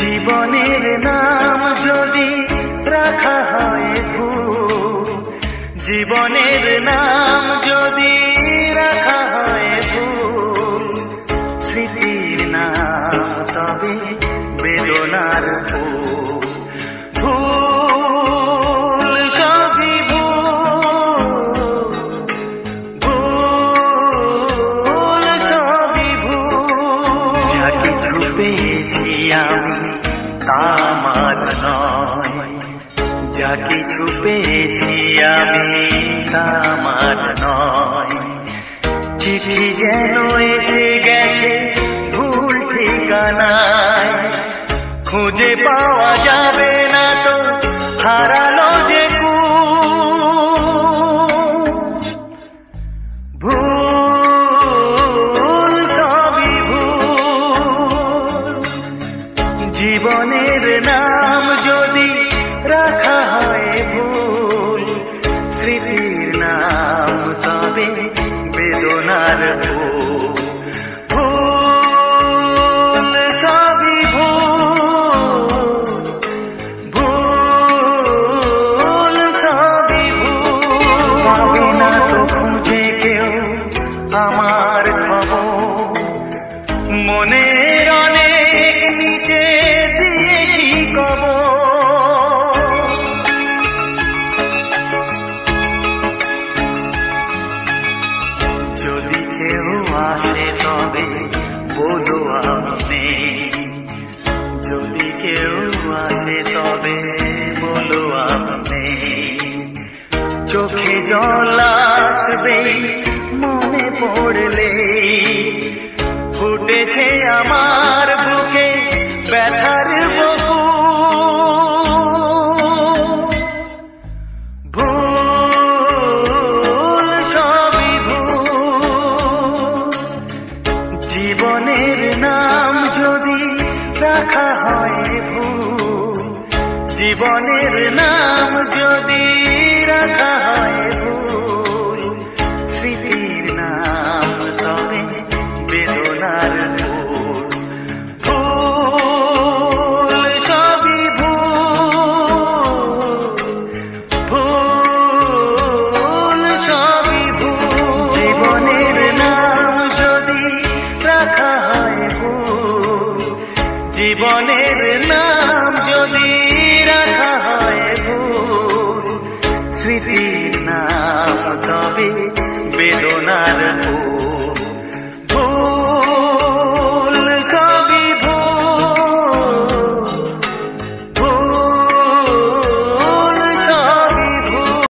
জীবনের নাম যদি রাখা হয় ভুল, জীবনের নাম যদি রাখা হয় ভুল, স্মৃতির নাম তবে বেদনার ফুল। ভুল সবই ভুল, ভুল সবই ভুল। যা কিছু পেয়েছি আমি তা আমার নয়, যা কিছু পেয়েছি আমি তা আমার নয়। চিঠি যেন এসে গেছে ভুল ঠিকানায়, খুঁজে পাওয়া যাবে না তো হারালো যে ভুল সবই ভুল। জীবনের নাম যদি রাখা হয় ভুল, স্মৃতির নাম তবে বেদনার ফুল। ভুল সবই ভুল, ভুল সবই ভুল। পাবে না তো খুঁজে কেউ আমার খবর, মনের অনেক নিচে দিয়েছি কবর। যদি কেউ আসে তবে বলো আমি, যদি কেউ আসে তবে বলো আমি। চোখে জল আসবে মনে পড়লে, ফুটেছে আমার বুকে ব্যথার বুকু। ভুল সবই ভুল। জীবনের নাম যদি রাখা হয় ভুল, জীবনের নাম যদি রাখা হয় ভুল, স্মৃতির নাম তবে বেদনার ফুল। ভুল সবই ভুল, ভুল সবই ভুল। জীবনের নাম যদি রাখা হয় ভুল, জীবনের নাম যদি রাখা হয় ভুল, স্মৃতির নাম তবে বেদনার ফুল।